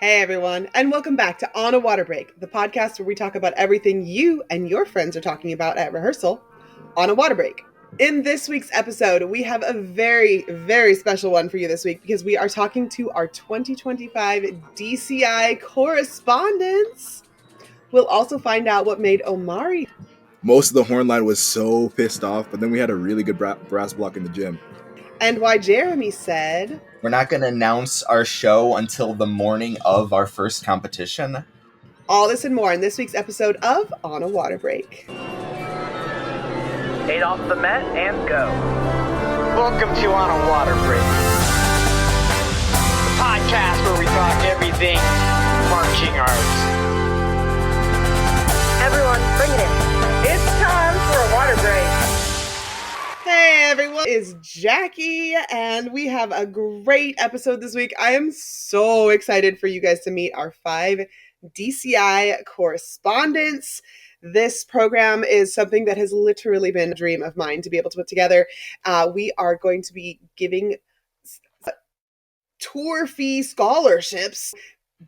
Hey everyone, and welcome back to On a Water Break, the podcast where we talk about everything you and your friends are talking about at rehearsal on a water break. In this week's episode, we have a very, very special one for you this week because we are talking to our 2025 DCI Correspondents. We'll also find out what made Omari. Most of the horn line was so pissed off, but then we had a really good brass block in the gym. And why Jeremy said, we're not going to announce our show until the morning of our first competition. All this and more in this week's episode of On a Water Break. 8 off the mat and go. Welcome to On a Water Break, the podcast where we talk everything marching arts. Everyone, bring it in. It's time for a water break. Hey everyone, it's Jackie, and we have a great episode this week. I am so excited for you guys to meet our 5 DCI correspondents. This program is something that has literally been a dream of mine to be able to put together. We are going to be giving tour fee scholarships,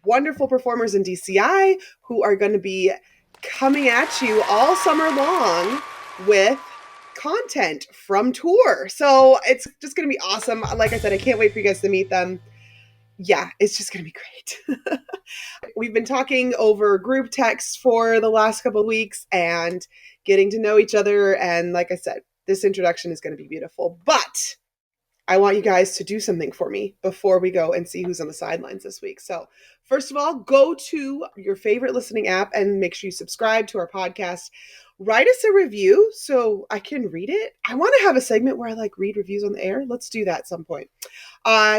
wonderful performers in DCI who are going to be coming at you all summer long with content from tour. So it's just going to be awesome. Like I said, I can't wait for you guys to meet them. Yeah, it's just going to be great. We've been talking over group text for the last couple of weeks and getting to know each other. And like I said, this introduction is going to be beautiful. But I want you guys to do something for me before we go and see who's on the sidelines this week. So first of all, go to your favorite listening app and make sure you subscribe to our podcast. Write us a review so I can read it. I want to have a segment where I read reviews on the air. Let's do that at some point.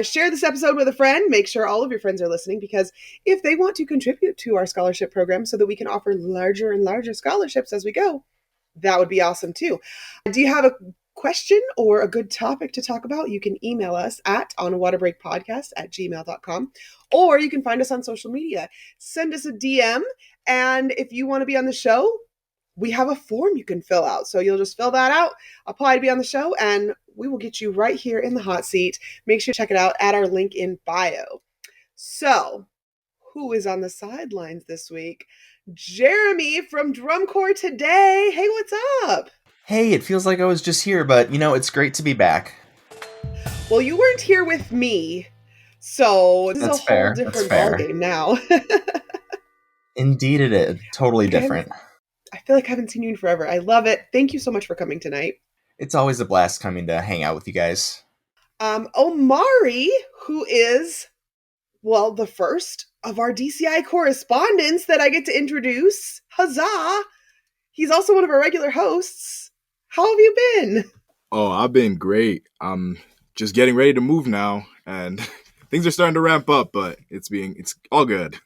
Share this episode with a friend. Make sure all of your friends are listening, because if they want to contribute to our scholarship program so that we can offer larger and larger scholarships as we go, that would be awesome too. Do you have a question or a good topic to talk about? You can email us at onawaterbreakpodcast@gmail.com, or you can find us on social media. Send us a DM, and if you want to be on the show, we have a form you can fill out. So you'll just fill that out, apply to be on the show, and we will get you right here in the hot seat. Make sure to check it out at our link in bio. So, who is on the sidelines this week? Jeremy from Drum Corps today. Hey, what's up? Hey, it feels like I was just here, but it's great to be back. Well, you weren't here with me, so this is a whole different ballgame now. Indeed it is. Totally different. I feel like I haven't seen you in forever. I love it. Thank you so much for coming tonight. It's always a blast coming to hang out with you guys. Omari, who is, the first of our DCI correspondents that I get to introduce. Huzzah! He's also one of our regular hosts. How have you been? Oh, I've been great. I'm just getting ready to move now, and things are starting to ramp up, but it's all good.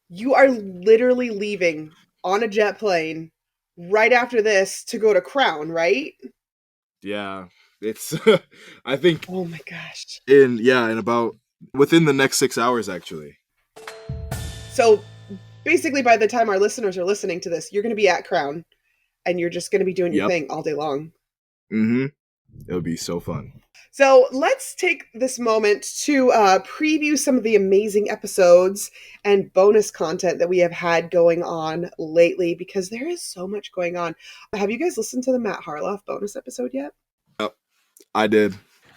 You are literally leaving on a jet plane right after this to go to Crown, right? Yeah, it's I think. Oh my gosh. In about within the next 6 hours, actually. So basically, by the time our listeners are listening to this, you're going to be at Crown, and you're just going to be doing your thing all day long. Mm-hmm. It'll be so fun. So let's take this moment to preview some of the amazing episodes and bonus content that we have had going on lately, because there is so much going on. Have you guys listened to the Matt Harloff bonus episode yet? Yep, I did.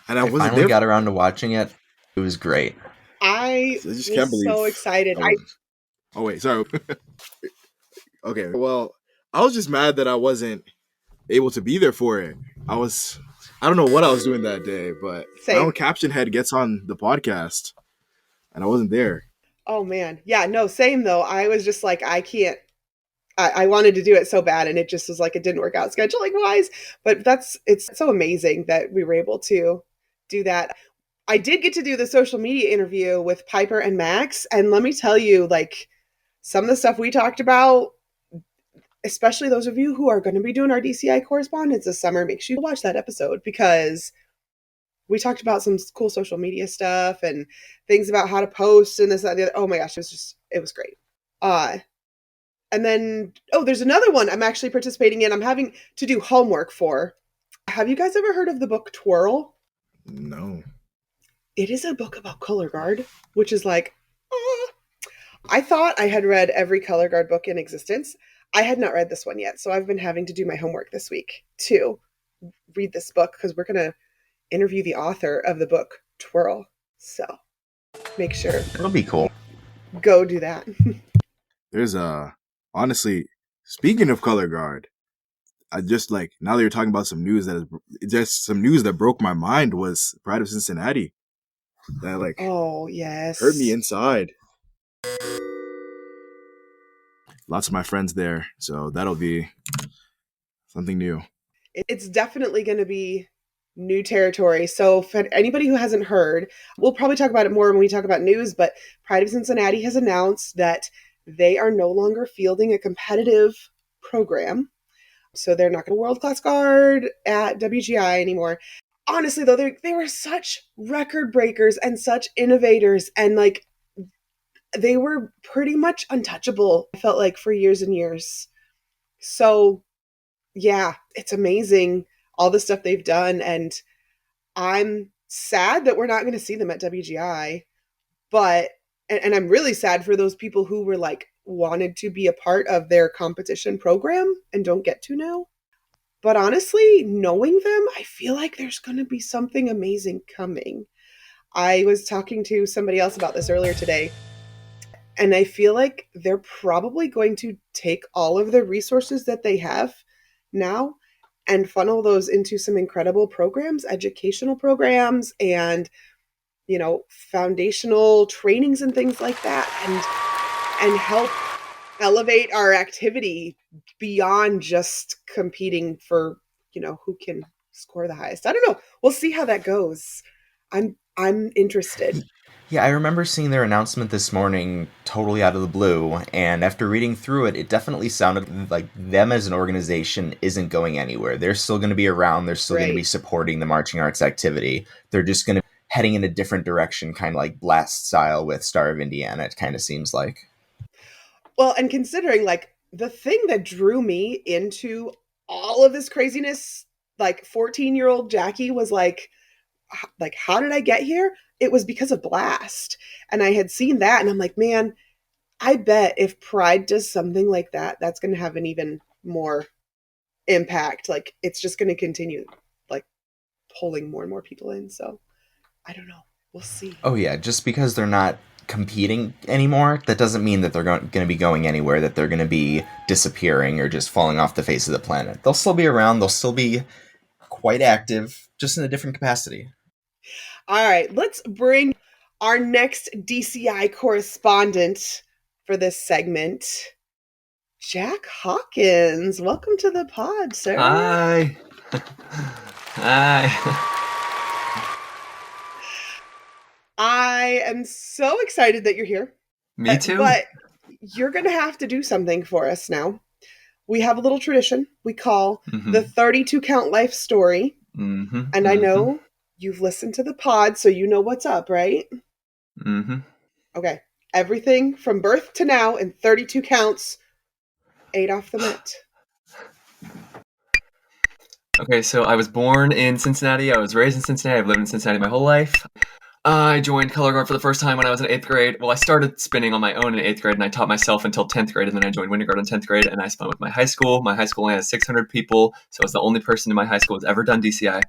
And I finally got around to watching it. It was great. I just can't believe so excited. Oh, wait, sorry. Okay, well, I was just mad that I wasn't able to be there for it. I don't know what I was doing that day, but my own caption head gets on the podcast, and I wasn't there. Oh, man. Yeah, no, same, though. I was just like, I can't. I wanted to do it so bad, and it just was like it didn't work out scheduling-wise. But it's so amazing that we were able to do that. I did get to do the social media interview with Piper and Max, and let me tell you, some of the stuff we talked about, especially those of you who are going to be doing our DCI correspondence this summer, make sure you watch that episode, because we talked about some cool social media stuff and things about how to post and this, that, and the other. Oh my gosh, it was great. And then, there's another one I'm actually participating in. I'm having to do homework for. Have you guys ever heard of the book Twirl? No. It is a book about color guard, which is I thought I had read every color guard book in existence. I had not read this one yet, so I've been having to do my homework this week to read this book because we're going to interview the author of the book Twirl. So make sure. It'll be cool. Go do that. There's honestly, speaking of color guard, I just like, now that you're talking about some news that broke my mind was Pride of Cincinnati. That like, oh yes, hurt me inside. Lots of my friends there, so that'll be something new. It's definitely going to be new territory. So for anybody who hasn't heard, we'll probably talk about it more when we talk about news, but Pride of Cincinnati has announced that they are no longer fielding a competitive program. So they're not going to world-class guard at WGI anymore. Honestly, though, they were such record breakers and such innovators, and like they were pretty much untouchable, I felt like, for years and years. So yeah, it's amazing all the stuff they've done, and I'm sad that we're not going to see them at WGI, but and I'm really sad for those people who were like wanted to be a part of their competition program and don't get to now. But honestly, knowing them, I feel like there's going to be something amazing coming. I was talking to somebody else about this earlier today, and I feel like they're probably going to take all of the resources that they have now and funnel those into some incredible programs, educational programs, and, you know, foundational trainings and things like that, and help elevate our activity beyond just competing for, you know, who can score the highest. I don't know. We'll see how that goes. I'm interested. Yeah, I remember seeing their announcement this morning totally out of the blue, and after reading through it, it definitely sounded like them as an organization isn't going anywhere. They're still going to be around. They're still going to be supporting the marching arts activity. They're just going to be heading in a different direction, kind of like Blast style with Star of Indiana, it kind of seems like. Well, and considering like the thing that drew me into all of this craziness, like 14-year-old Jackie was like, how did I get here? It was because of Blast. And I had seen that and I'm like, man, I bet if Pride does something like that, that's going to have an even more impact. Like it's just going to continue like pulling more and more people in. So I don't know. We'll see. Oh yeah, just because they're not competing anymore, that doesn't mean that they're going to be going anywhere, that they're going to be disappearing or just falling off the face of the planet. They'll still be around. They'll still be quite active, just in a different capacity. All right, let's bring our next DCI correspondent for this segment, Jack Hawkins. Welcome to the pod, sir. Hi. Hi. I am so excited that you're here. Me too. But you're going to have to do something for us now. We have a little tradition we call the 32 count life story. And I know you've listened to the pod, so you know what's up, right? Okay. Everything from birth to now in 32 counts, 8 off the mat. Okay, so I was born in Cincinnati. I was raised in Cincinnati. I've lived in Cincinnati my whole life. I joined color guard for the first time when I was in 8th grade. Well, I started spinning on my own in 8th grade, and I taught myself until 10th grade, and then I joined winter guard in 10th grade, and I spun with my high school. My high school only has 600 people, so I was the only person in my high school who's ever done DCI.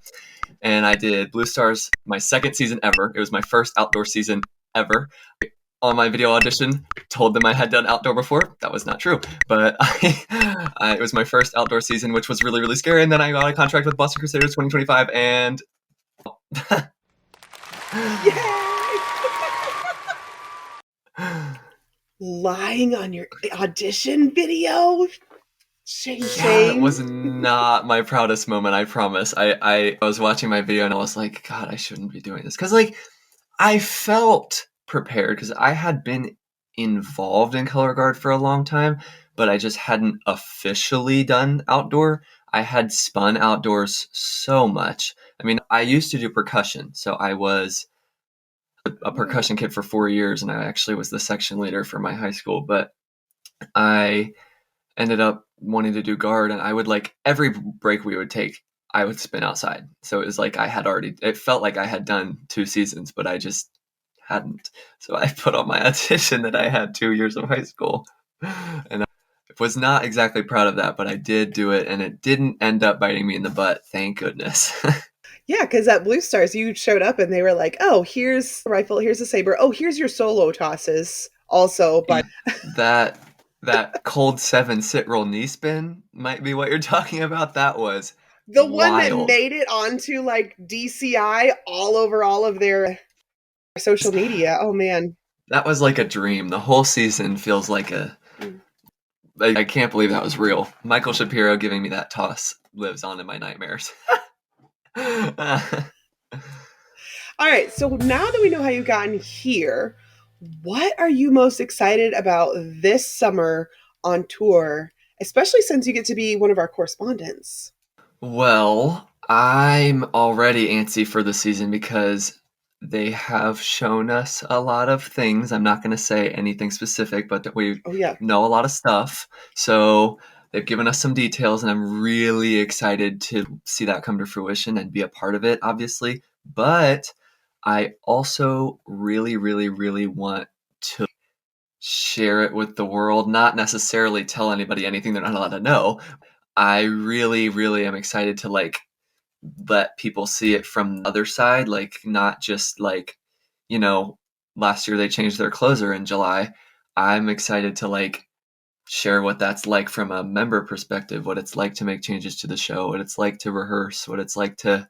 And I did Blue Stars my second season ever. It was my first outdoor season ever. On my video audition, told them I had done outdoor before. That was not true, but it was my first outdoor season, which was really, really scary. And then I got a contract with Boston Crusaders 2025, and Yay! Lying on your audition video? Shame, shame. That was not my proudest moment, I promise. I was watching my video and I was like, God, I shouldn't be doing this. Because, like, I felt prepared because I had been involved in color guard for a long time, but I just hadn't officially done outdoor. I had spun outdoors so much. I mean, I used to do percussion, so I was a percussion kid for 4 years, and I actually was the section leader for my high school, but I ended up wanting to do guard, and I would, like, every break we would take, I would spin outside. So it was like it felt like I had done 2 seasons, but I just hadn't. So I put on my audition that I had 2 years of high school. And I was not exactly proud of that, but I did do it, and it didn't end up biting me in the butt, thank goodness. Yeah, because at Blue Stars, you showed up and they were like, oh, here's a rifle, here's a saber. Oh, here's your solo tosses also. But that cold 7 sit roll knee spin might be what you're talking about. That was the one wild. That made it onto like DCI all over all of their social media. Oh, man. That was like a dream. The whole season feels like I can't believe that was real. Michael Shapiro giving me that toss lives on in my nightmares. All right, so now that we know how you've gotten here, what are you most excited about this summer on tour, especially since you get to be one of our correspondents? Well, I'm already antsy for the season because they have shown us a lot of things. I'm not going to say anything specific, but we know a lot of stuff. So they've given us some details, and I'm really excited to see that come to fruition and be a part of it, obviously. But I also really, really, really want to share it with the world, not necessarily tell anybody anything they're not allowed to know. I really, really am excited to like let people see it from the other side, like not just like, last year they changed their closer in July. I'm excited to like share what that's like from a member perspective, what it's like to make changes to the show, what it's like to rehearse, what it's like to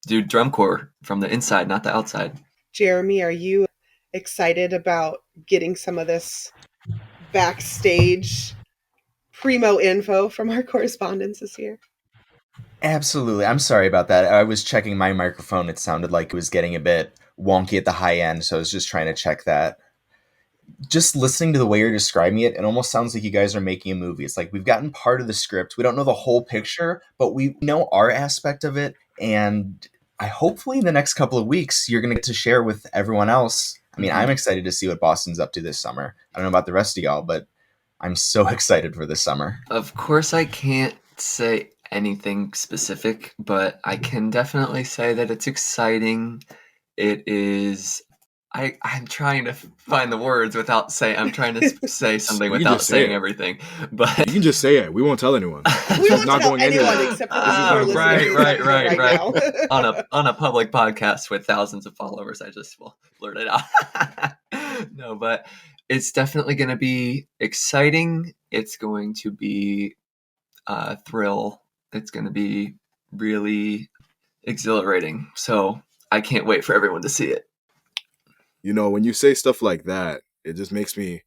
do drum corps from the inside, not the outside. Jeremy, are you excited about getting some of this backstage primo info from our correspondents this year? Absolutely. I'm sorry about that. I was checking my microphone. It sounded like it was getting a bit wonky at the high end, so I was just trying to check that. Just listening to the way you're describing it, it almost sounds like you guys are making a movie. It's like we've gotten part of the script. We don't know the whole picture, but we know our aspect of it. And hopefully in the next couple of weeks, you're going to get to share with everyone else. I mean, I'm excited to see what Boston's up to this summer. I don't know about the rest of y'all, but I'm so excited for this summer. Of course, I can't say anything specific, but I can definitely say that it's exciting. It is. I'm trying to find the words without saying. I'm trying to say something without saying everything. But you can just say it. We won't tell anyone. We won't tell anyone except for the people who are listening right now. on a public podcast with thousands of followers, I just will blurt it out. No, but it's definitely going to be exciting. It's going to be a thrill. It's going to be really exhilarating. So I can't wait for everyone to see it. When you say stuff like that, it just makes me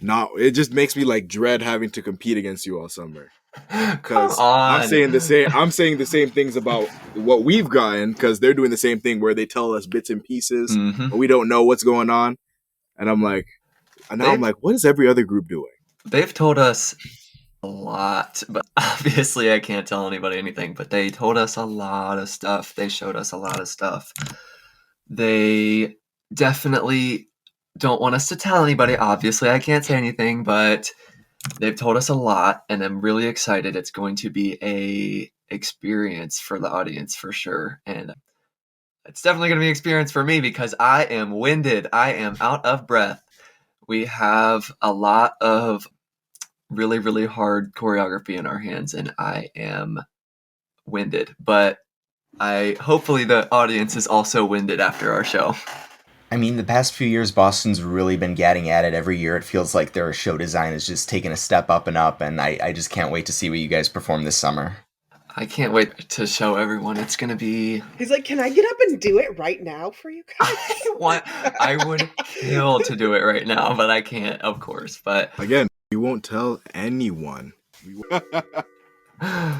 like dread having to compete against you all summer. Because I'm saying the same things about what we've gotten, because they're doing the same thing where they tell us bits and pieces, but we don't know what's going on. And I'm like, what is every other group doing? They've told us a lot, but obviously I can't tell anybody anything, but they told us a lot of stuff. They showed us a lot of stuff. They definitely don't want us to tell anybody. Obviously I can't say anything, but they've told us a lot, and I'm really excited. It's going to be a experience for the audience for sure. And it's definitely going to be an experience for me because I am winded. I am out of breath. We have a lot of really, really hard choreography in our hands, and I am winded. But hopefully the audience is also winded after our show. I mean, the past few years, Boston's really been getting at it. Every year it feels like their show design is just taking a step up and up, and I just can't wait to see what you guys perform this summer. I can't wait to show everyone. It's going to be... He's like, can I get up and do it right now for you guys? I would kill to do it right now, but I can't, of course. But again, we won't tell anyone.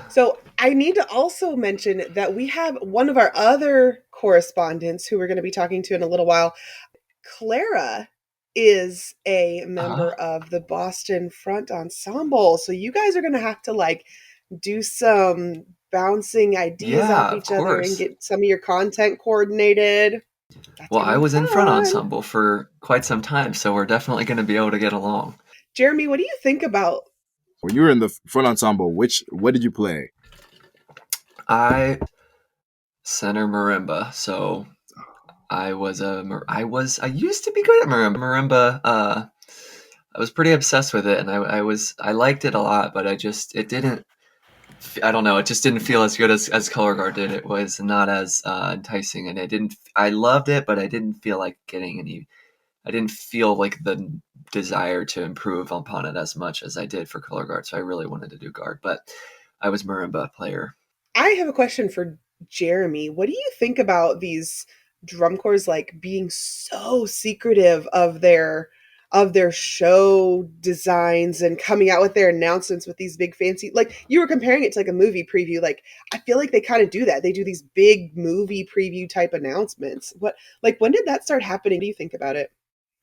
So I need to also mention that we have one of our other correspondents who we're going to be talking to in a little while. Clara is a member of the Boston Front Ensemble. So you guys are going to have to like do some bouncing ideas off each other and get some of your content coordinated. Well, I was in Front Ensemble for quite some time, so we're definitely going to be able to get along. Jeremy, what do you think about... When you were in the Front Ensemble, what did you play? I center marimba, so I used to be good at marimba. I was pretty obsessed with it, and I liked it a lot, but it didn't. I don't know. It just didn't feel as good as Color Guard did. It was not as enticing, and I loved it, but I didn't feel like getting any. I didn't feel like the desire to improve upon it as much as I did for Color Guard. So I really wanted to do Guard, but I was marimba player. I have a question for Jeremy. What do you think about these drum corps like being so secretive of their show designs and coming out with their announcements with these big fancy, like you were comparing it to like a movie preview. Like I feel like they kind of do that. They do these big movie preview type announcements. When did that start happening? What do you think about it?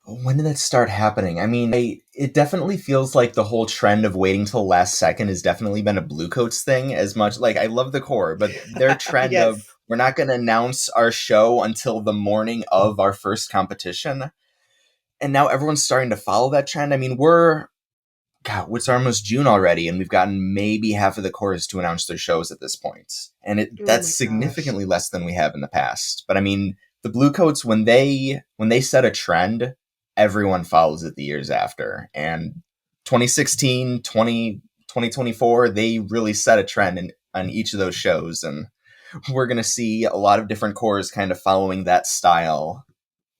When did that start happening? I mean, it definitely feels like the whole trend of waiting till the last second has definitely been a Bluecoats thing as much. Like, I love the core, but their trend Yes. of we're not going to announce our show until the morning of our first competition. And now everyone's starting to follow that trend. I mean, it's almost June already, and we've gotten maybe half of the chorus to announce their shows at this point. And that's significantly less than we have in the past. But I mean, the Bluecoats, when they set a trend, everyone follows it the years after. And 2016, 2024, they really set a trend on each of those shows. And we're going to see a lot of different corps kind of following that style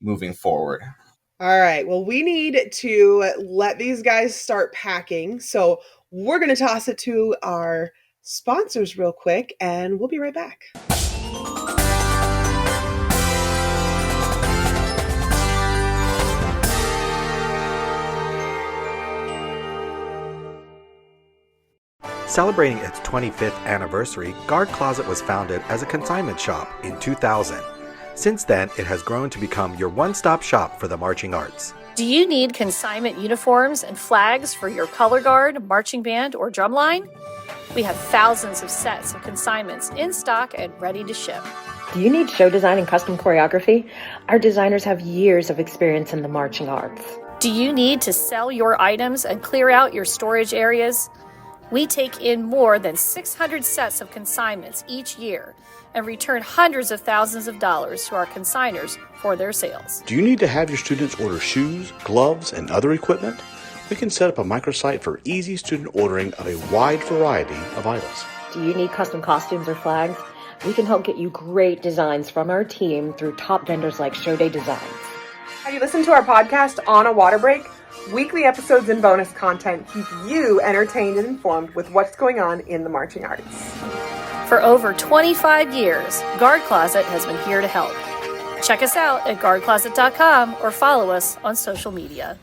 moving forward. All right. Well, we need to let these guys start packing. So we're going to toss it to our sponsors real quick, and we'll be right back. Celebrating its 25th anniversary, Guard Closet was founded as a consignment shop in 2000. Since then, it has grown to become your one-stop shop for the marching arts. Do you need consignment uniforms and flags for your color guard, marching band, or drumline? We have thousands of sets of consignments in stock and ready to ship. Do you need show design and custom choreography? Our designers have years of experience in the marching arts. Do you need to sell your items and clear out your storage areas? We take in more than 600 sets of consignments each year and return hundreds of thousands of dollars to our consigners for their sales. Do you need to have your students order shoes, gloves, and other equipment? We can set up a microsite for easy student ordering of a wide variety of items. Do you need custom costumes or flags? We can help get you great designs from our team through top vendors like Show Day Designs. Have you listened to our podcast On a Water Break? Weekly episodes and bonus content keep you entertained and informed with what's going on in the marching arts. For over 25 years, Guard Closet has been here to help. Check us out at guardcloset.com or follow us on social media.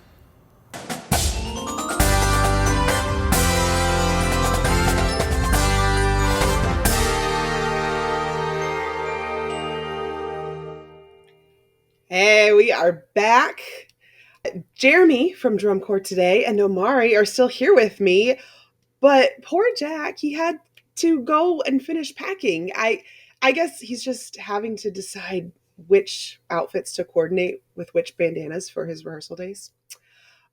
Hey, we are back. Jeremy from Drum Corps today and Omari are still here with me, but poor Jack, he had to go and finish packing. I guess he's just having to decide which outfits to coordinate with which bandanas for his rehearsal days.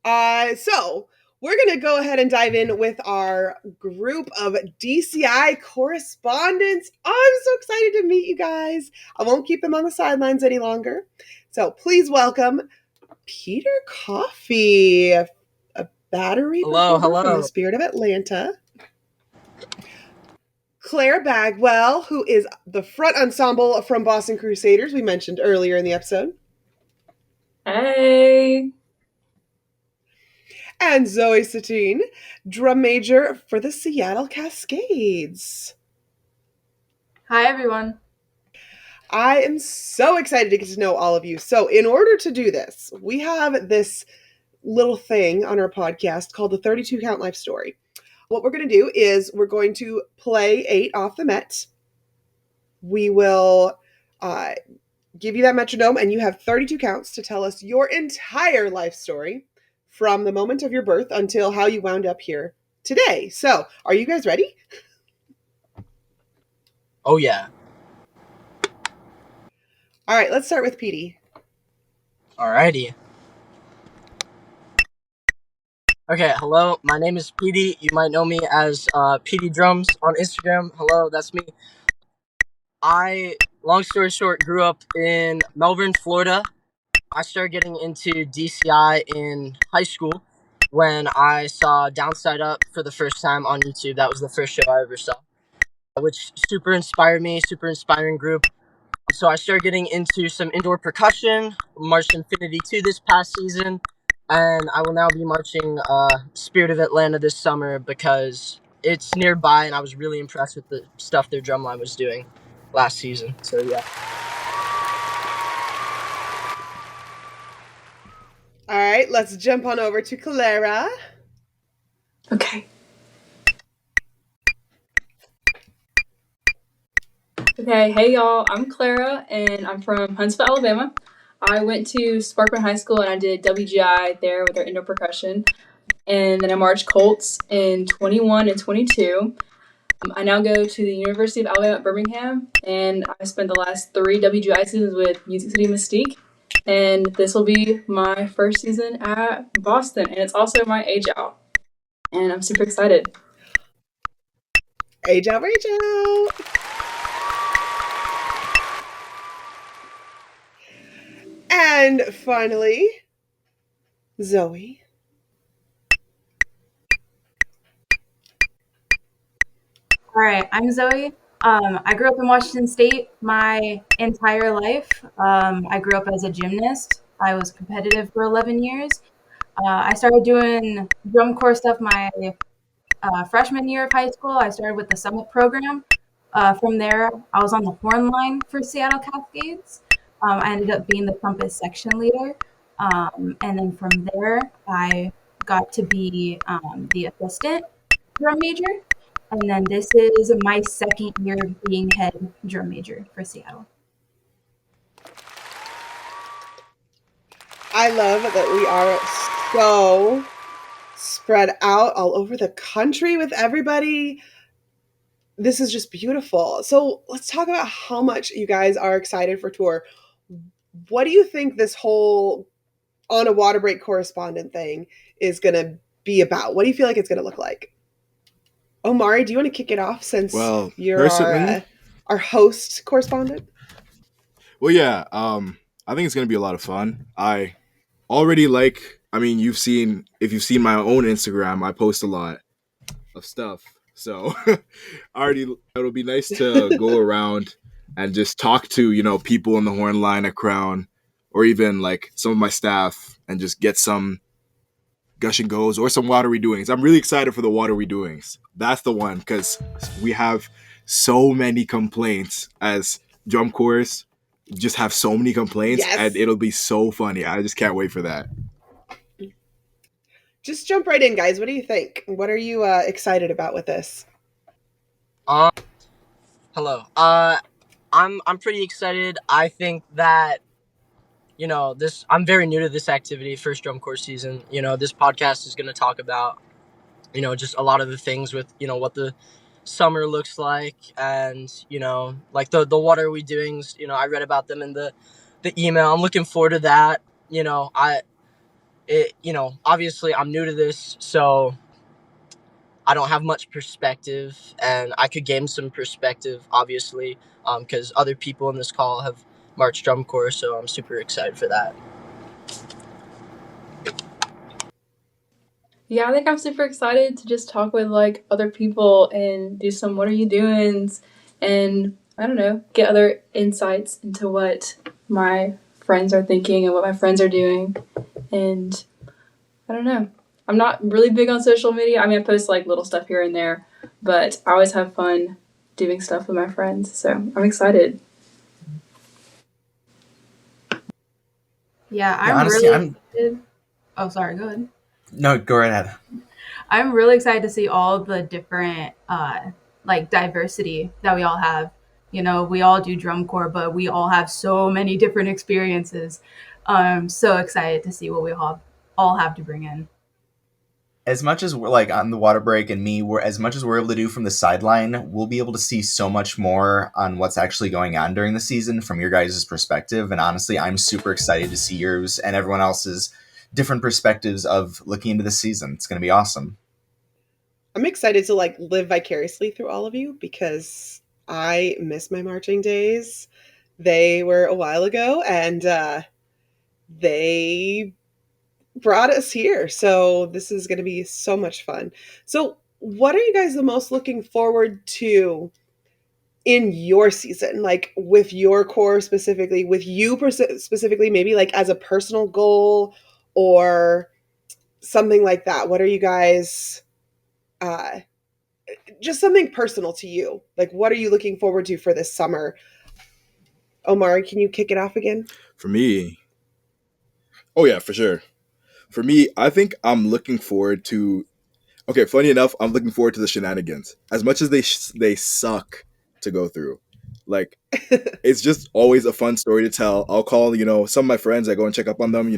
So we're going to go ahead and dive in with our group of DCI correspondents. Oh, I'm so excited to meet you guys. I won't keep them on the sidelines any longer. So please welcome Peter Coffey, a battery hello from the Spirit of Atlanta. Clara Bagwell, who is the front ensemble from Boston Crusaders, we mentioned earlier in the episode. Hey! And Zoe Satine, drum major for the Seattle Cascades. Hi, everyone. I am so excited to get to know all of you. So in order to do this, we have this little thing on our podcast called the 32 Count Life Story. What we're going to do is we're going to play 8 off the Met. We will give you that metronome, and you have 32 counts to tell us your entire life story from the moment of your birth until how you wound up here today. So, are you guys ready? Oh, yeah. All right, let's start with Petey. Alrighty. Okay, hello, my name is Petey. You might know me as Petey Drums on Instagram. Hello, that's me. I long story short, grew up in Melbourne, Florida. I started getting into DCI in high school when I saw Downside Up for the first time on YouTube. That was the first show I ever saw, which super inspired me, super inspiring group. So I started getting into some indoor percussion, marched Infinity 2 this past season, and I will now be marching Spirit of Atlanta this summer because it's nearby, and I was really impressed with the stuff their drumline was doing last season. So yeah. All right, let's jump on over to Clara. Okay. Okay, hey y'all, I'm Clara, and I'm from Huntsville, Alabama. I went to Sparkman High School, and I did WGI there with their indoor percussion. And then I marched Colts in 21 and 22. I now go to the University of Alabama at Birmingham, and I spent the last 3 WGI seasons with Music City Mystique. And this will be my first season at Boston, and it's also my age out. And I'm super excited. Age out, rage out. And finally, Zoe. All right, I'm Zoe. I grew up in Washington State my entire life. I grew up as a gymnast. I was competitive for 11 years. I started doing drum corps stuff my freshman year of high school. I started with the Summit program. From there, I was on the horn line for Seattle Cascades. I ended up being the trumpet section leader. And then from there, I got to be the assistant drum major. And then this is my second year being head drum major for Seattle. I love that we are so spread out all over the country with everybody. This is just beautiful. So let's talk about how much you guys are excited for tour. What do you think this whole on a water break correspondent thing is going to be about? What do you feel like it's going to look like? Omari, do you want to kick it off since you're our host correspondent? Well, yeah, I think it's going to be a lot of fun. I already if you've seen my own Instagram, I post a lot of stuff. So it'll be nice to go around and just talk to, people in the horn line at Crown, or even like some of my staff, and just get some Gush and Goes or some Watery Doings. I'm really excited for the Watery Doings. That's the one, because we have so many complaints as drum corps. Just have so many complaints, and it'll be so funny. I just can't wait for that. Just jump right in, guys. What do you think? What are you excited about with this? Hello. I'm pretty excited. I think that I'm very new to this activity, first drum corps season. This podcast is going to talk about just a lot of the things with what the summer looks like, and like the what are we doings. I read about them in the email. I'm looking forward to that. Obviously I'm new to this, so I don't have much perspective, and I could gain some perspective, obviously, because other people in this call have marched drum corps, so I'm super excited for that. Yeah, I think I'm super excited to just talk with like other people and do some what are you doings, and I don't know, get other insights into what my friends are thinking and what my friends are doing. And I don't know, I'm not really big on social media. I mean, I post like little stuff here and there, but I always have fun doing stuff with my friends, so I'm excited. Yeah, I'm excited. Oh, sorry, go ahead. No, go right ahead. I'm really excited to see all the different diversity that we all have. We all do drum corps, but we all have so many different experiences. I'm so excited to see what we all have to bring in. As much as we're like on the water break and as much as we're able to do from the sideline, we'll be able to see so much more on what's actually going on during the season from your guys' perspective. And honestly, I'm super excited to see yours and everyone else's different perspectives of looking into the season. It's going to be awesome. I'm excited to live vicariously through all of you, because I miss my marching days. They were a while ago, and they brought us here. So this is going to be so much fun. So what are you guys the most looking forward to in your season? Like with your core specifically, with you specifically, maybe like as a personal goal or something like that. What are you guys, just something personal to you? Like, what are you looking forward to for this summer? Omari, can you kick it off again? For me, oh yeah, for sure. For me, I think I'm looking forward to. Okay, funny enough, I'm looking forward to the shenanigans. As much as they suck to go through, like it's just always a fun story to tell. I'll call some of my friends. I go and check up on them.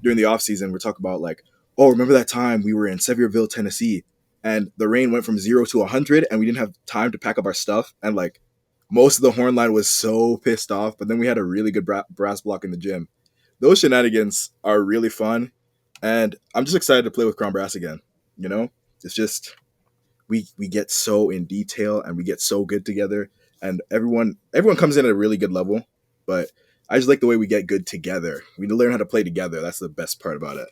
During the off season, we talk about like, oh, remember that time we were in Sevierville, Tennessee, and the rain went from 0 to 100, and we didn't have time to pack up our stuff, and like most of the horn line was so pissed off. But then we had a really good brass block in the gym. Those shenanigans are really fun. And I'm just excited to play with Crown Brass again. It's just we get so in detail and we get so good together, and everyone comes in at a really good level. But I just like the way we get good together. We learn how to play together. That's the best part about it.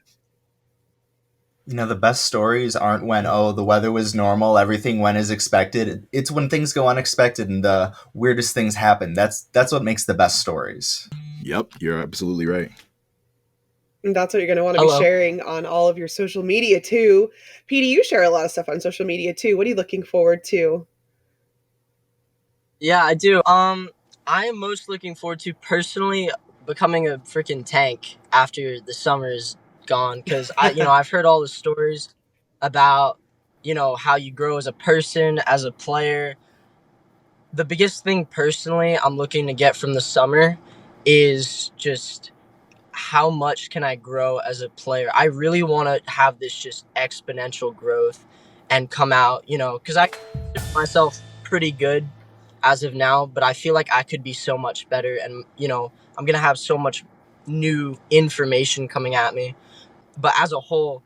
The best stories aren't when, the weather was normal, everything went as expected. It's when things go unexpected and the weirdest things happen. That's what makes the best stories. Yep, you're absolutely right. And that's what you're going to want to be sharing on all of your social media too. Petey, you share a lot of stuff on social media too. What are you looking forward to? Yeah, I do. I am most looking forward to personally becoming a freaking tank after the summer is gone, because I've heard all the stories about how you grow as a person, as a player. The biggest thing personally I'm looking to get from the summer is just how much can I grow as a player. I really want to have this just exponential growth and come out, because I consider myself pretty good as of now, but I feel like I could be so much better, and I'm gonna have so much new information coming at me. But as a whole,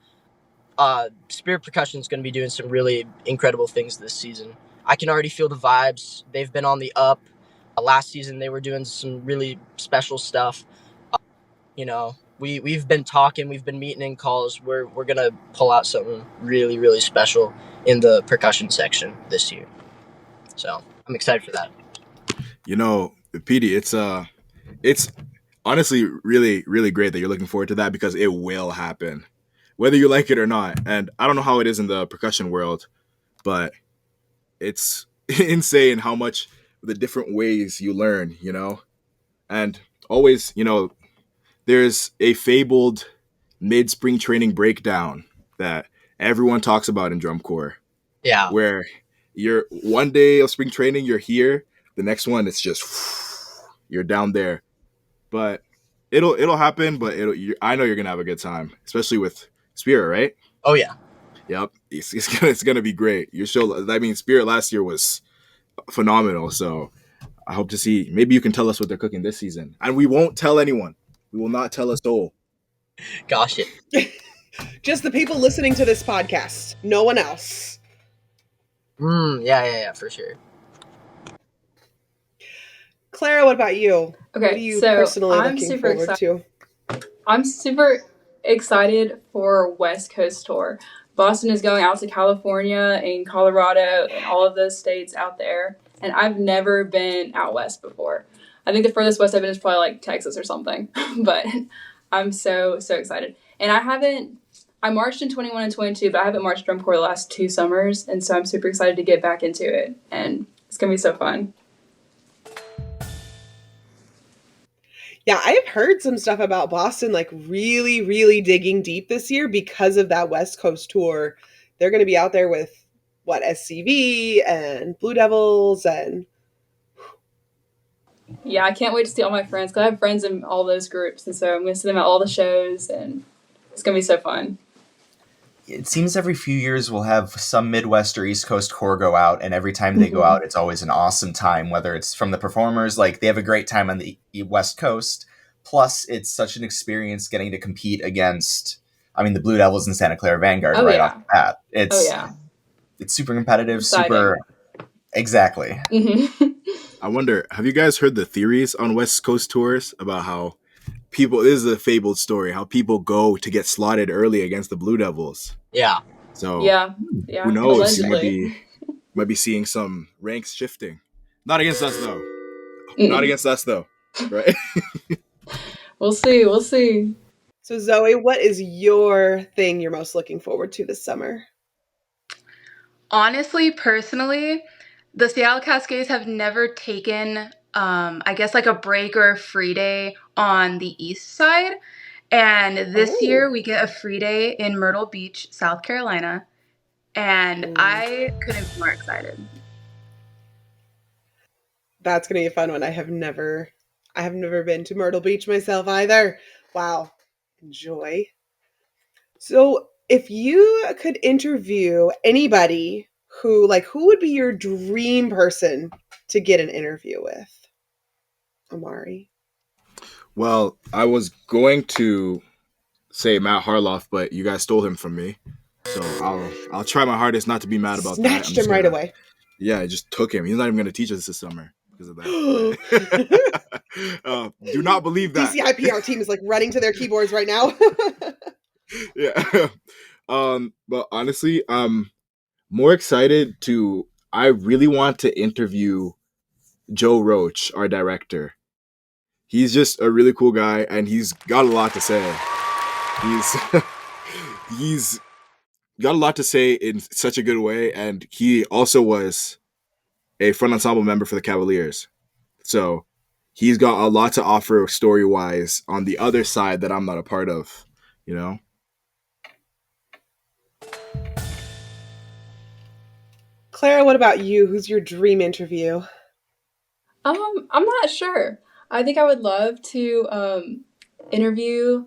Spirit Percussion is going to be doing some really incredible things this season. I can already feel the vibes. They've been on the up. Last season, they were doing some really special stuff. We've been talking, we've been meeting in calls. We're going to pull out something really, really special in the percussion section this year. So I'm excited for that. Petey, it's honestly really, really great that you're looking forward to that, because it will happen, whether you like it or not. And I don't know how it is in the percussion world, but it's insane how much the different ways you learn, and always, there's a fabled mid-spring training breakdown that everyone talks about in drum corps. Yeah. Where you're one day of spring training, you're here. The next one, it's just you're down there. But it'll happen. But I know you're gonna have a good time, especially with Spirit, right? Oh yeah. Yep. It's gonna be great. Your show. I mean, Spirit last year was phenomenal. So I hope to see. Maybe you can tell us what they're cooking this season, and we won't tell anyone. We will not tell a soul. Gosh, Just the people listening to this podcast. No one else. Yeah, for sure. Clara, what about you? Okay, what are you personally I'm looking super forward excited. to? I'm super excited for West Coast Tour. Boston is going out to California and Colorado and all of those states out there. And I've never been out west before. I think the furthest west I've been is probably like Texas or something. But I'm so excited. And I marched in 21 and 22, but I haven't marched drum corps the last 2 summers. And so I'm super excited to get back into it. And it's going to be so fun. Yeah, I have heard some stuff about Boston, like really, really digging deep this year because of that West Coast tour. They're going to be out there with, SCV and Blue Devils and... Yeah, I can't wait to see all my friends, because I have friends in all those groups, and so I'm going to see them at all the shows, and it's going to be so fun. It seems every few years we'll have some Midwest or East Coast corps go out, and every time they go out, it's always an awesome time, whether it's from the performers, like they have a great time on the West Coast, plus it's such an experience getting to compete against, the Blue Devils and Santa Clara Vanguard off the bat. It's super competitive, exciting. super... Exactly. Mm-hmm. I wonder, have you guys heard the theories on West Coast tours about how people, this is a fabled story, how people go to get slotted early against the Blue Devils? Yeah. So Yeah. who knows? You Allegedly. might be seeing some ranks shifting. Not against us though. Mm-mm. Not against us though. Right? We'll see. We'll see. So Zoe, what is your thing you're most looking forward to this summer? Honestly, personally, the Seattle Cascades have never taken, I guess, like a break or a free day on the east side. And this year we get a free day in Myrtle Beach, South Carolina. And I couldn't be more excited. That's going to be a fun one. I have never been to Myrtle Beach myself either. Wow. Enjoy. So if you could interview anybody who would be your dream person to get an interview with? Omari. Well, I was going to say Matt Harloff, but you guys stole him from me. So I'll try my hardest not to be mad about that. Snatched him right away. Yeah, I just took him. He's not even going to teach us this summer because of that. Do not believe that. DCI PR team is running to their keyboards right now. Yeah. But honestly, I'm more excited I really want to interview Joe Roach, our director. He's just a really cool guy and he's got a lot to say. He's got a lot to say in such a good way, and he also was a front ensemble member for the Cavaliers. So he's got a lot to offer story-wise on the other side that I'm not a part of, you know? Clara, what about you? Who's your dream interview? I'm not sure. I think I would love to interview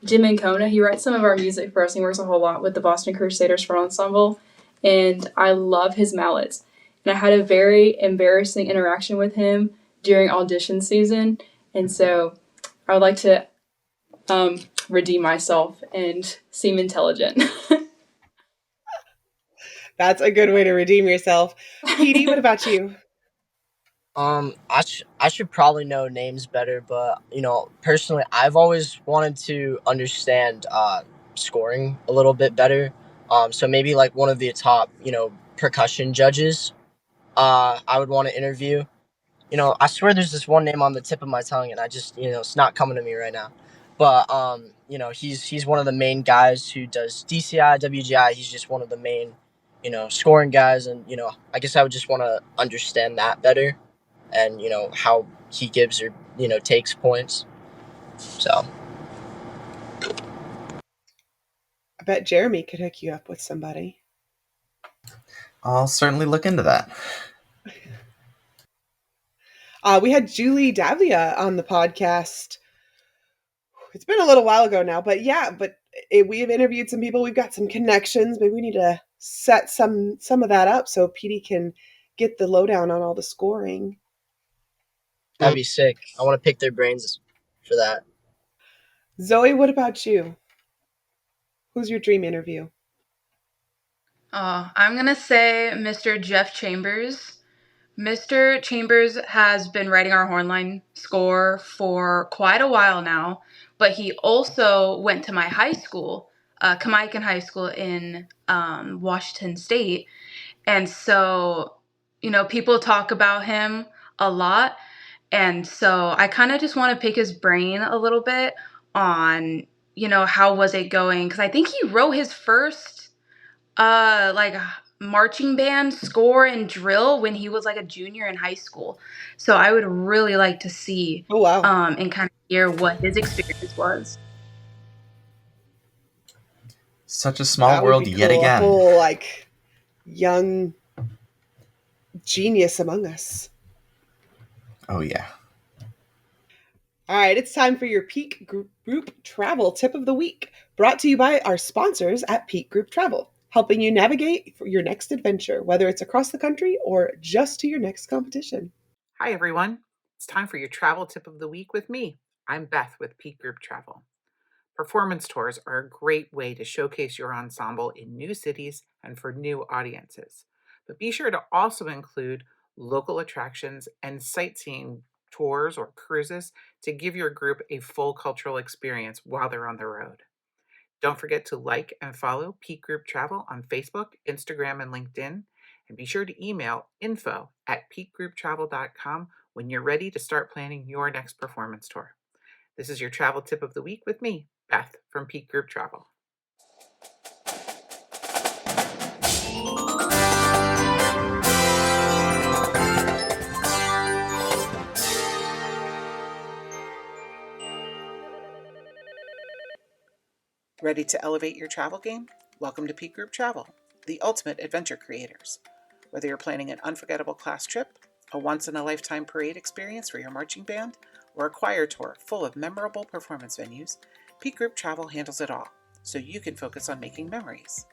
Jim Ancona. He writes some of our music for us. He works a whole lot with the Boston Crusaders front ensemble, and I love his mallets. And I had a very embarrassing interaction with him during audition season, and so I would like to redeem myself and seem intelligent. That's a good way to redeem yourself. Petey, what about you? I should probably know names better, but personally, I've always wanted to understand scoring a little bit better. So maybe one of the top percussion judges. I would want to interview. I swear there's this one name on the tip of my tongue, and I just it's not coming to me right now. But he's one of the main guys who does DCI, WGI. He's just one of the main scoring guys, and I guess I would just want to understand that better. And how he gives or takes points. So I bet Jeremy could hook you up with somebody. I'll certainly look into that. We had Julie Davia on the podcast. It's been a little while ago now, but we've interviewed some people. We've got some connections. Maybe we need to set some of that up so Petey can get the lowdown on all the scoring. That'd be sick. I want to pick their brains for that. Zoe, what about you? Who's your dream interview? I'm going to say Mr. Jeff Chambers. Mr. Chambers has been writing our Hornline score for quite a while now, but he also went to my high school, Kamaikan High School in Washington State. And so, people talk about him a lot. And so I kind of just want to pick his brain a little bit on, how was it going? Because I think he wrote his first, marching band score and drill when he was a junior in high school. So I would really like to see, and kind of hear what his experience was. Such a small world yet again. A whole, young genius among us. Oh, yeah. All right, it's time for your Peak Group Travel Tip of the Week, brought to you by our sponsors at Peak Group Travel, helping you navigate for your next adventure, whether it's across the country or just to your next competition. Hi, everyone. It's time for your Travel Tip of the Week with me. I'm Beth with Peak Group Travel. Performance tours are a great way to showcase your ensemble in new cities and for new audiences. But be sure to also include local attractions, and sightseeing tours or cruises to give your group a full cultural experience while they're on the road. Don't forget to like and follow Peak Group Travel on Facebook, Instagram, and LinkedIn. And be sure to email info@peakgrouptravel.com when you're ready to start planning your next performance tour. This is your travel tip of the week with me, Beth from Peak Group Travel. Ready to elevate your travel game? Welcome to Peak Group Travel, the ultimate adventure creators. Whether you're planning an unforgettable class trip, a once-in-a-lifetime parade experience for your marching band, or a choir tour full of memorable performance venues, Peak Group Travel handles it all, so you can focus on making memories.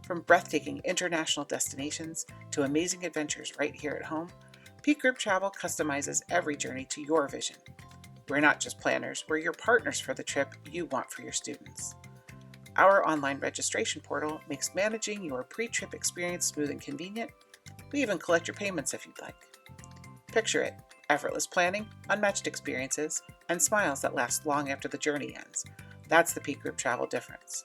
From breathtaking international destinations to amazing adventures right here at home, Peak Group Travel customizes every journey to your vision. We're not just planners, we're your partners for the trip you want for your students. Our online registration portal makes managing your pre-trip experience smooth and convenient. We even collect your payments if you'd like. Picture it, effortless planning, unmatched experiences, and smiles that last long after the journey ends. That's the Peak Group Travel difference.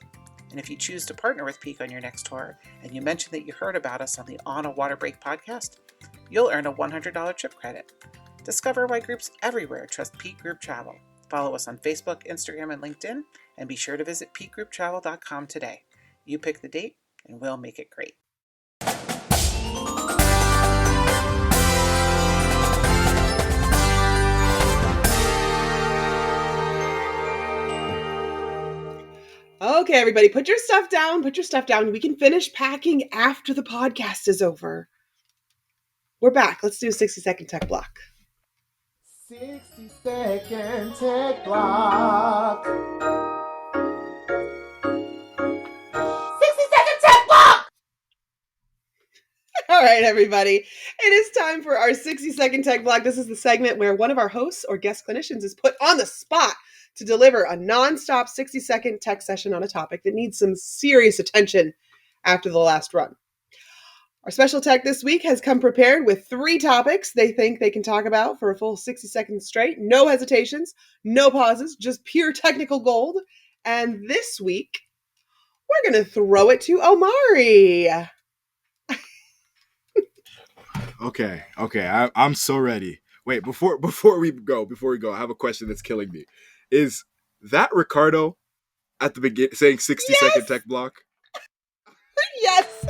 And if you choose to partner with Peak on your next tour, and you mention that you heard about us on the On a Water Break podcast, you'll earn a $100 trip credit. Discover why groups everywhere trust Peak Group Travel. Follow us on Facebook, Instagram, and LinkedIn, and be sure to visit peakgrouptravel.com today. You pick the date, and we'll make it great. Okay, everybody, put your stuff down. Put your stuff down. We can finish packing after the podcast is over. We're back. Let's do a 60-second tech block. 60-second tech block. 60-second tech block! All right, everybody. It is time for our 60-second tech block. This is the segment where one of our hosts or guest clinicians is put on the spot to deliver a non-stop 60-second tech session on a topic that needs some serious attention after the last run. Our special tech this week has come prepared with 3 topics they think they can talk about for a full 60 seconds straight. No hesitations, no pauses, just pure technical gold. And this week, we're going to throw it to Omari. Okay, I'm so ready. Wait, before we go, I have a question that's killing me. Is that Ricardo at the beginning saying 60-second tech block? Yes.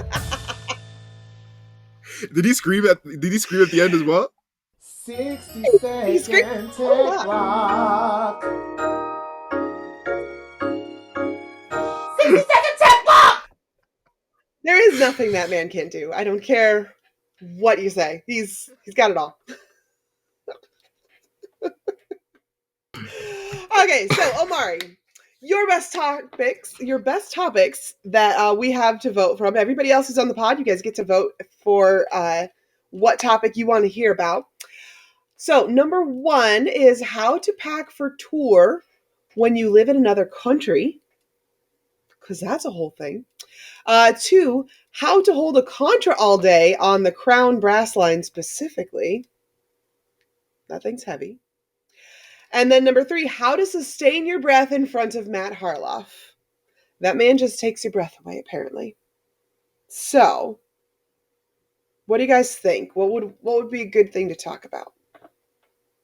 Did he scream at the end as well? 60-second tech block. 60-second tech block! There is nothing that man can't do. I don't care what you say. He's got it all. Okay, so Omari, your best topics that we have to vote from. Everybody else who's on the pod, you guys get to vote for what topic you want to hear about. So number 1 is how to pack for tour when you live in another country, because that's a whole thing. 2, how to hold a contra all day on the Crown brass line specifically. That thing's heavy. And then number 3, how to sustain your breath in front of Matt Harloff. That man just takes your breath away, apparently. So, what do you guys think? What would be a good thing to talk about?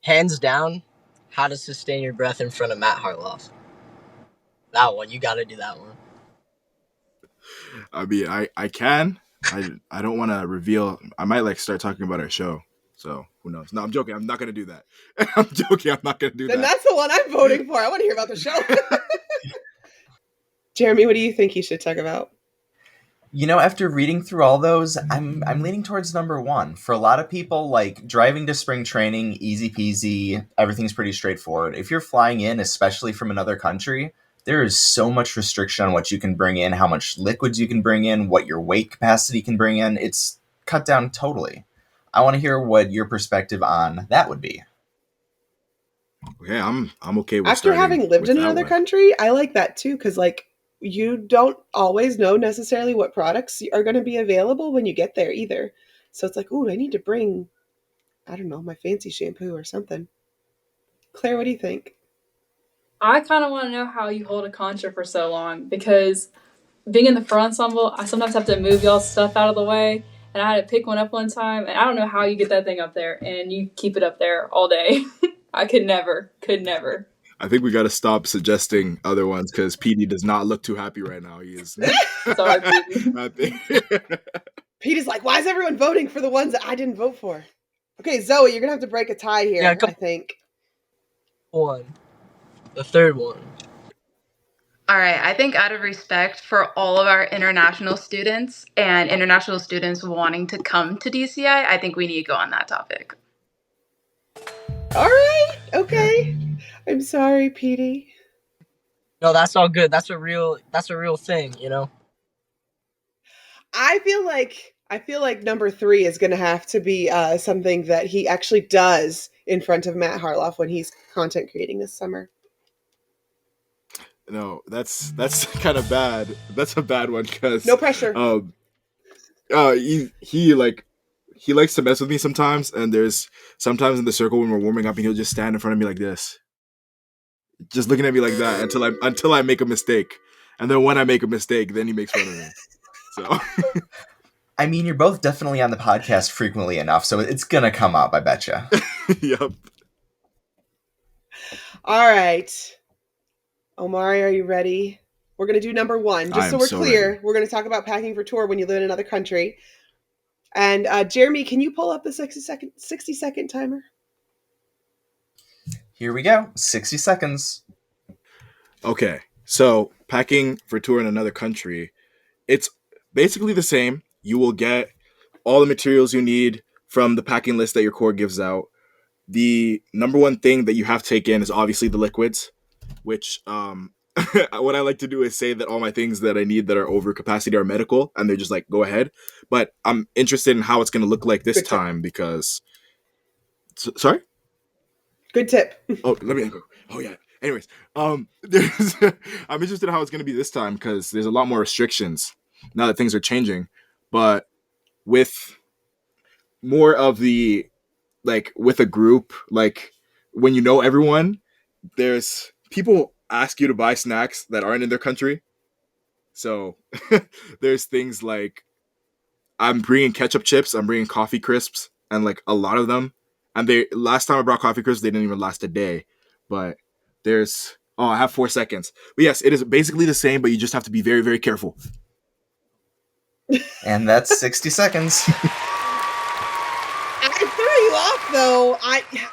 Hands down, how to sustain your breath in front of Matt Harloff. That one, you got to do that one. I mean, I can. I don't want to reveal. I might start talking about our show. So who knows? No, I'm joking. I'm not going to do that. I'm joking. I'm not going to do that. Then that's the one I'm voting for. I want to hear about the show. Jeremy, what do you think he should talk about? You know, after reading through all those, I'm leaning towards number 1. For a lot of people, like driving to spring training, easy peasy, everything's pretty straightforward. If you're flying in, especially from another country, there is so much restriction on what you can bring in, how much liquids you can bring in, what your weight capacity can bring in. It's cut down totally. I want to hear what your perspective on that would be. Okay, I'm okay with after having lived in another country. I like that too, because you don't always know necessarily what products are going to be available when you get there either. So it's like, ooh, I need to bring I don't know, my fancy shampoo or something. Claire, what do you think? I kind of want to know how you hold a contra for so long, because being in the front ensemble, I sometimes have to move y'all's stuff out of the way, and I had to pick one up one time, and I don't know how you get that thing up there and you keep it up there all day. I could never. I think we got to stop suggesting other ones because Petey does not look too happy right now. He is. Sorry, Petey. Petey's like, why is everyone voting for the ones that I didn't vote for? Okay, Zoe, you're going to have to break a tie here, I think. The third one. All right, I think out of respect for all of our international students and international students wanting to come to DCI, I think we need to go on that topic. All right, okay. I'm sorry, Petey. No, that's all good. That's a real thing, you know? I feel like number 3 is going to have to be something that he actually does in front of Matt Harloff when he's content creating this summer. No, that's kind of bad. That's a bad one because no pressure. He likes to mess with me sometimes, and there's sometimes in the circle when we're warming up, and he'll just stand in front of me like this, just looking at me like that until I make a mistake, and then when I make a mistake, then he makes fun of me. So, I mean, you're both definitely on the podcast frequently enough, so it's gonna come up, I betcha. Yep. All right. Omari, are you ready? We're going to do number 1. Just so we're clear, ready. We're going to talk about packing for tour when you live in another country. And Jeremy, can you pull up the 60-second timer? Here we go. 60 seconds. Okay. So packing for tour in another country, it's basically the same. You will get all the materials you need from the packing list that your Corps gives out. The number one thing that you have to take in is obviously the liquids, which what I like to do is say that all my things that I need that are over capacity are medical, and they're just like, go ahead. But I'm interested in how it's going to look like this time because... Sorry? Good tip. Oh, let me go. Oh, yeah. Anyways, I'm interested in how it's going to be this time because there's a lot more restrictions now that things are changing. But with more of the, like, with a group, like, when you know everyone, there's people ask you to buy snacks that aren't in their country. So there's things like I'm bringing ketchup chips, I'm bringing coffee crisps, and like a lot of them. And last time I brought coffee crisps, they didn't even last a day. But I have 4 seconds. But yes, it is basically the same, but you just have to be very, very careful. And that's 60 seconds. I threw you off, though.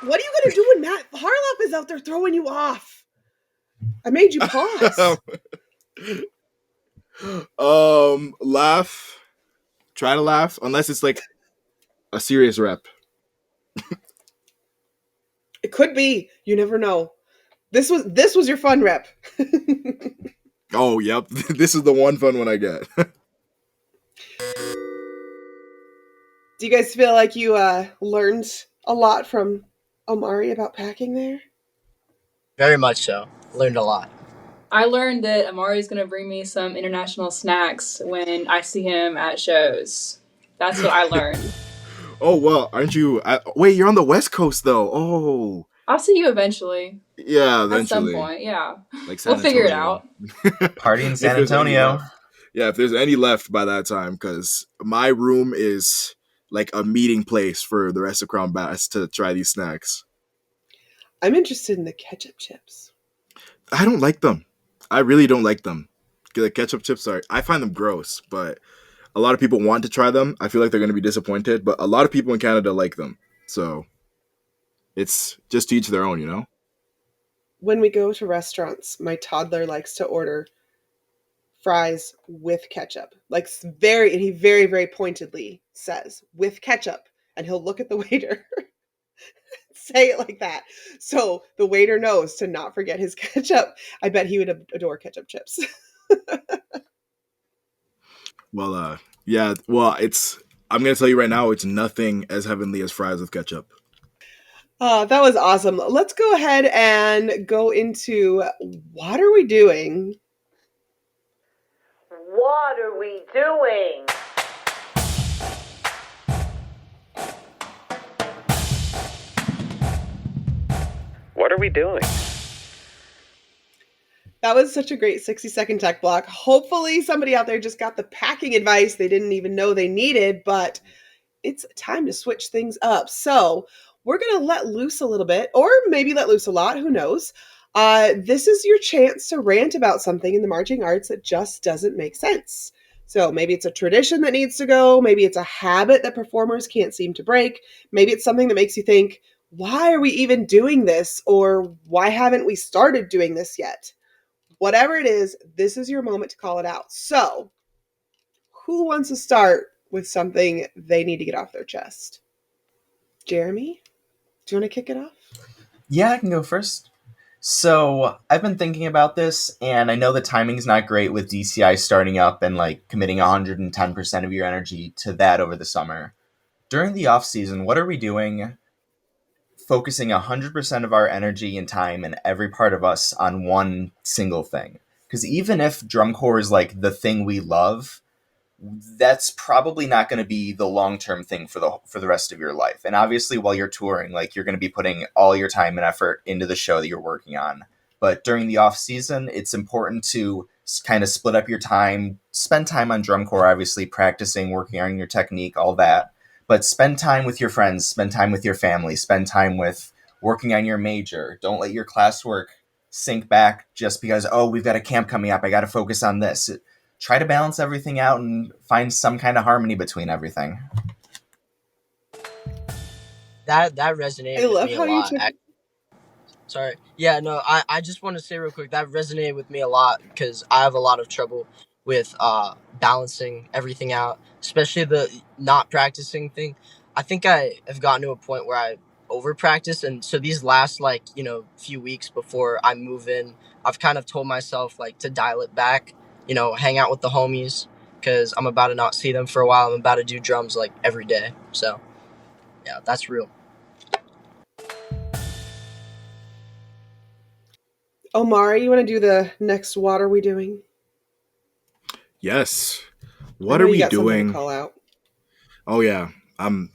What are you going to do when Matt Harloff is out there throwing you off? I made you pause. Laugh. Try to laugh, unless it's like a serious rep. It could be. You never know. This was your fun rep. Oh, yep. This is the one fun one I get. Do you guys feel like you learned a lot from Omari about packing there? Very much so. Learned a lot. I learned that Amari's going to bring me some international snacks when I see him at shows. That's what I learned. Oh, well, aren't you... wait, you're on the West Coast, though. Oh. I'll see you eventually. Yeah, eventually. At some point, yeah. Like San we'll figure it out. Party in San Antonio. Yeah, if there's any left by that time, because my room is like a meeting place for the rest of Crown Bass to try these snacks. I'm interested in the ketchup chips. I don't like them. I really don't like them. The ketchup chips I find them gross, but a lot of people want to try them. I feel like they're going to be disappointed, but a lot of people in Canada like them. So it's just to each their own, you know? When we go to restaurants, my toddler likes to order fries with ketchup. Like he very, very pointedly says, with ketchup. And he'll look at the waiter say it like that. So the waiter knows to not forget his ketchup. I bet he would adore ketchup chips. Well, yeah. Well, I'm going to tell you right now, it's nothing as heavenly as fries with ketchup. Oh, that was awesome. Let's go ahead and go into what are we doing? What are we doing? What are we doing? That was such a great 60-second tech block. Hopefully somebody out there just got the packing advice they didn't even know they needed, but it's time to switch things up. So we're going to let loose a little bit, or maybe let loose a lot, who knows. This is your chance to rant about something in the marching arts that just doesn't make sense. So maybe it's a tradition that needs to go. Maybe it's a habit that performers can't seem to break. Maybe it's something that makes you think, why are we even doing this? Or why haven't we started doing this yet? Whatever it is, this is your moment to call it out. So, who wants to start with something they need to get off their chest? Jeremy, do you want to kick it off? Yeah, I can go first. So, I've been thinking about this, and I know the timing's not great with DCI starting up and like committing 110% of your energy to that over the summer. During the off season, what are we doing focusing 100% of our energy and time and every part of us on one single thing? Because even if drum corps is like the thing we love, that's probably not going to be the long-term thing for the rest of your life. And obviously while you're touring, like you're going to be putting all your time and effort into the show that you're working on. But during the off season, it's important to kind of split up your time, spend time on drum corps, obviously practicing, working on your technique, all that. But spend time with your friends, spend time with your family, spend time with working on your major. Don't let your classwork sink back just because, oh, we've got a camp coming up, I got to focus on this. Try to balance everything out and find some kind of harmony between everything. That resonated with me a lot. Sorry. Yeah, no, I just want to say real quick, that resonated with me a lot because I have a lot of trouble with balancing everything out, especially the not practicing thing. I think I have gotten to a point where I over practice, and so these last few weeks before I move in, I've kind of told myself like to dial it back, hang out with the homies because I'm about to not see them for a while. I'm about to do drums like every day. So yeah, that's real. Omari, you want to do the next what are we doing? Yes. What are we doing? Call out. Oh yeah.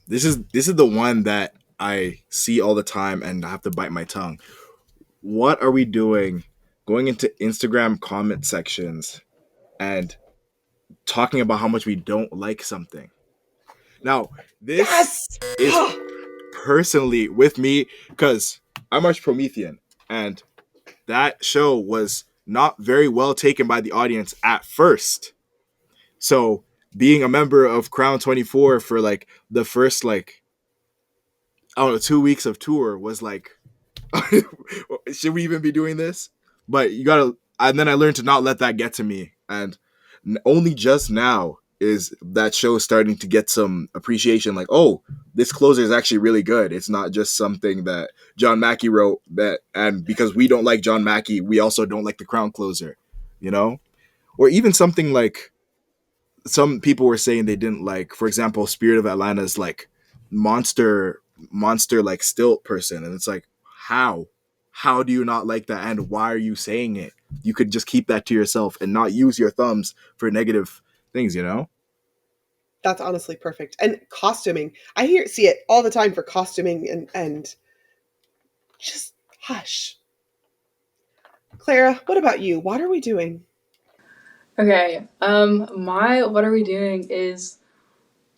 This is the one that I see all the time and I have to bite my tongue. What are we doing going into Instagram comment sections and talking about how much we don't like something? Now, this is personally with me because I marched Promethean and that show was not very well taken by the audience at first. So being a member of Crown 24 for like the first 2 weeks of tour was like, should we even be doing this? But and then I learned to not let that get to me. And only just now is that show starting to get some appreciation. Like, oh, this closer is actually really good. It's not just something that John Mackey wrote and because we don't like John Mackey, we also don't like the Crown closer, or even something like some people were saying they didn't like, for example, Spirit of Atlanta's like monster like stilt person. And it's like, how do you not like that? And why are you saying it? You could just keep that to yourself and not use your thumbs for negative things, That's honestly perfect. And costuming. I see it all the time for costuming and just hush. Clara, what about you? What are we doing? Okay. My what are we doing is,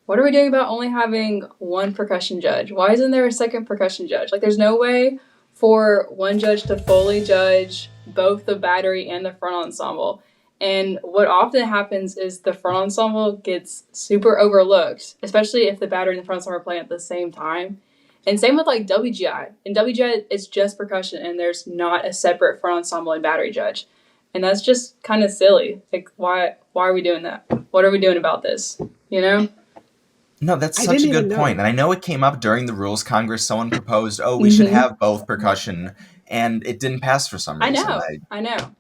what are we doing about only having one percussion judge? Why isn't there a second percussion judge? Like, there's no way for one judge to fully judge both the battery and the front ensemble. And what often happens is the front ensemble gets super overlooked, especially if the battery and the front ensemble are playing at the same time. And same with like WGI. In WGI, it's just percussion and there's not a separate front ensemble and battery judge. And that's just kind of silly. Like, why are we doing that? What are we doing about this? No, that's such a good point. And I know it came up during the Rules Congress. Someone proposed, we should have both percussion, and it didn't pass for some reason. I know.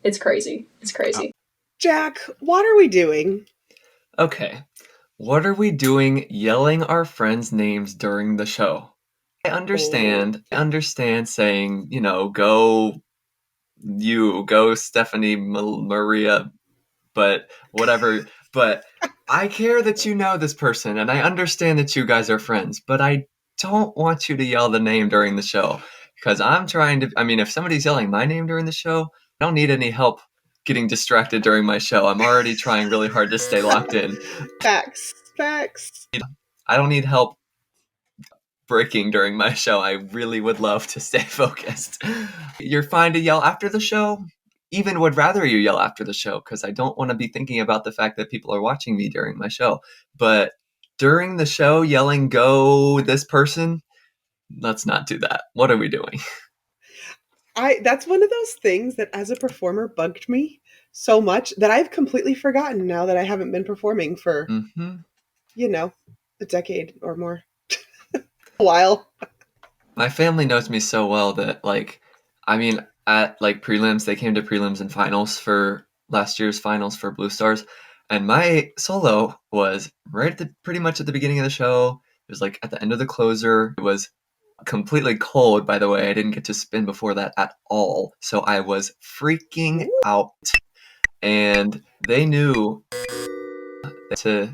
It's crazy. It's crazy. Jack, what are we doing? Okay. What are we doing yelling our friends' names during the show? I understand saying, go Stephanie Maria, but whatever. But I care that you know this person, and I understand that you guys are friends, but I don't want you to yell the name during the show. because I'm trying to. I mean, if somebody's yelling my name during the show, I don't need any help getting distracted during my show. I'm already trying really hard to stay locked in. Facts. I don't need help breaking during my show. I really would love to stay focused. You're fine to yell after the show. Even would rather you yell after the show because I don't want to be thinking about the fact that people are watching me during my show. But during the show, yelling, go this person, let's not do that. What are we doing? That's one of those things that as a performer bugged me so much that I've completely forgotten now that I haven't been performing for, a decade or more. A while. My family knows me so well that, at prelims, they came to prelims and finals for last year's finals for Blue Stars. And my solo was pretty much at the beginning of the show. It was at the end of the closer. It was completely cold, by the way. I didn't get to spin before that at all. So I was freaking out. And they knew to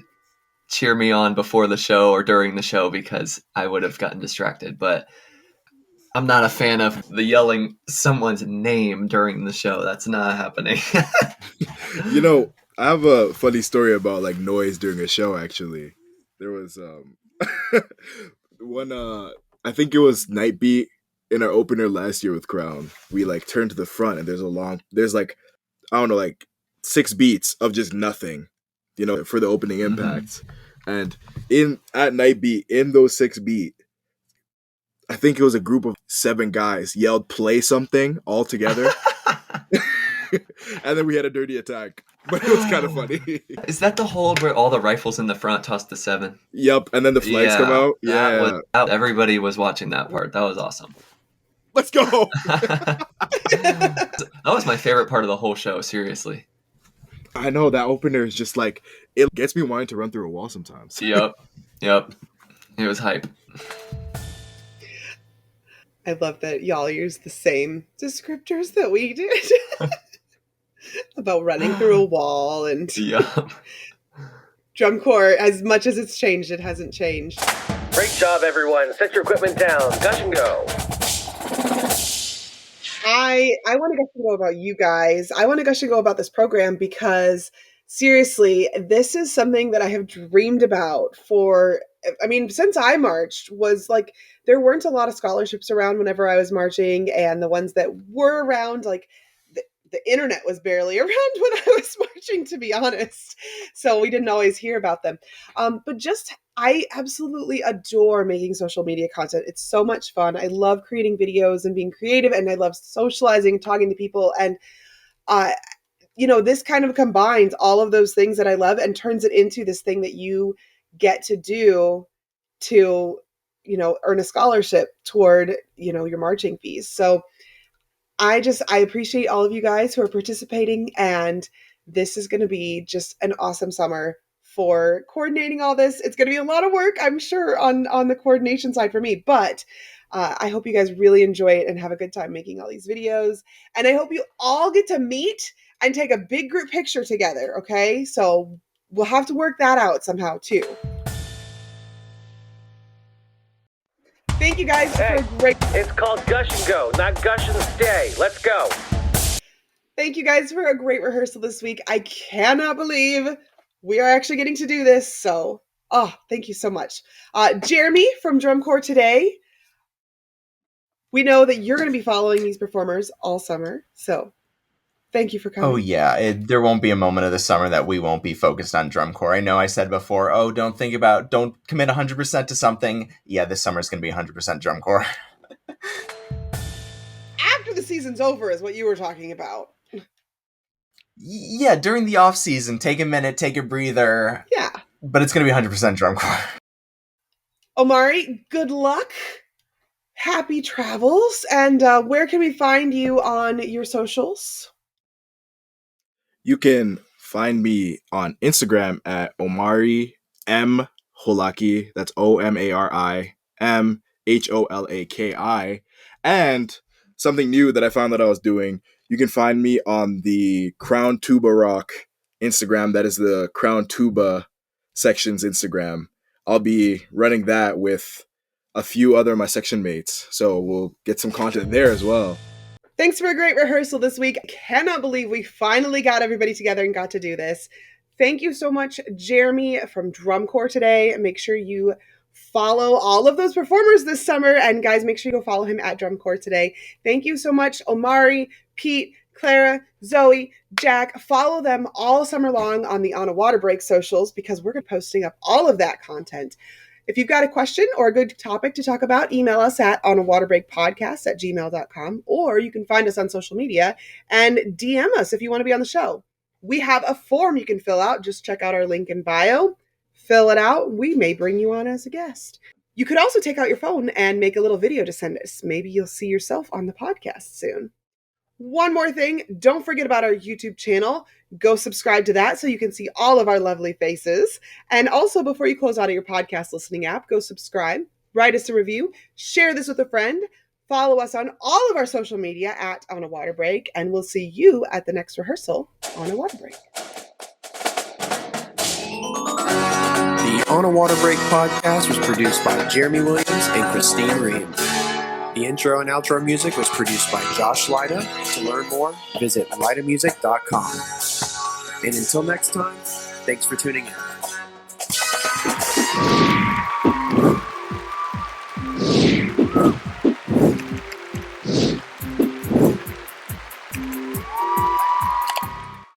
cheer me on before the show or during the show because I would have gotten distracted. But I'm not a fan of the yelling someone's name during the show. That's not happening. I have a funny story about noise during a show. Actually, there was one. I think it was Night Beat in our opener last year with Crown. We turned to the front and there's I don't know 6 beats of just nothing, for the opening impact. And at Night Beat in those 6 beat, I think it was a group of 7 guys yelled play something all together. And then we had a dirty attack. But it was kind of funny. Is that the hold where all the rifles in the front toss the 7? Yep, and then the flags come out. Everybody was watching that part. That was awesome. Let's go! That was my favorite part of the whole show, seriously. I know, that opener is just it gets me wanting to run through a wall sometimes. Yep. It was hype. I love that y'all use the same descriptors that we did. About running through a wall and drum corps. As much as it's changed, it hasn't changed. Great job, everyone. Set your equipment down. Gush and go. I want to gush and go about you guys. I want to gush and go about this program because seriously, this is something that I have dreamed about since I marched. Was there weren't a lot of scholarships around whenever I was marching, and the ones that were around, the internet was barely around when I was marching, to be honest. So we didn't always hear about them. But I absolutely adore making social media content. It's so much fun. I love creating videos and being creative, and I love socializing, talking to people. And, this kind of combines all of those things that I love and turns it into this thing that you get to do to, earn a scholarship toward, your marching fees. So I appreciate all of you guys who are participating, and this is going to be just an awesome summer for coordinating all this. It's going to be a lot of work, I'm sure, on the coordination side for me, but I hope you guys really enjoy it and have a good time making all these videos. And I hope you all get to meet and take a big group picture together, okay? So we'll have to work that out somehow too. Thank you guys for a great... It's called Gush and Go, not Gush and Stay. Let's go. Thank you guys for a great rehearsal this week. I cannot believe we are actually getting to do this. So, thank you so much. Jeremy from Drum Corps today. We know that you're going to be following these performers all summer. So, thank you for coming. Oh, yeah. There won't be a moment of the summer that we won't be focused on drum corps. I know I said before, don't commit 100% to something. Yeah, this summer is going to be 100% drum corps. After the season's over is what you were talking about. Yeah, during the off season, take a minute, take a breather. Yeah. But it's going to be 100% drum corps. Omari, good luck. Happy travels. And where can we find you on your socials? You can find me on Instagram at Omari M Holaki. That's OMARI MHOLAKI. And something new that I found that I was doing, you can find me on the Crown Tuba Rock Instagram. That is the Crown Tuba section's Instagram. I'll be running that with a few other of my section mates. So we'll get some content there as well. Thanks for a great rehearsal this week. I cannot believe we finally got everybody together and got to do this. Thank you so much, Jeremy from Drum Corps today. Make sure you follow all of those performers this summer. And guys, make sure you go follow him at Drum Corps today. Thank you so much, Omari, Pete, Clara, Zoe, Jack. Follow them all summer long on the On a Water Break socials because we're posting up all of that content. If you've got a question or a good topic to talk about, email us at onawaterbreakpodcast@gmail.com, or you can find us on social media and DM us if you want to be on the show. We have a form you can fill out. Just check out our link in bio. Fill it out. We may bring you on as a guest. You could also take out your phone and make a little video to send us. Maybe you'll see yourself on the podcast soon. One more thing, don't forget about our YouTube channel. Go subscribe to that so you can see all of our lovely faces. And also, before you close out of your podcast listening app, go subscribe, write us a review, share this with a friend, follow us on all of our social media at On a Water Break, and we'll see you at the next rehearsal on a water break. The On a Water Break podcast was produced by Jeremy Williams and Christine Reams. The intro and outro music was produced by Josh Lyda. To learn more, visit lydamusic.com. And until next time, thanks for tuning in.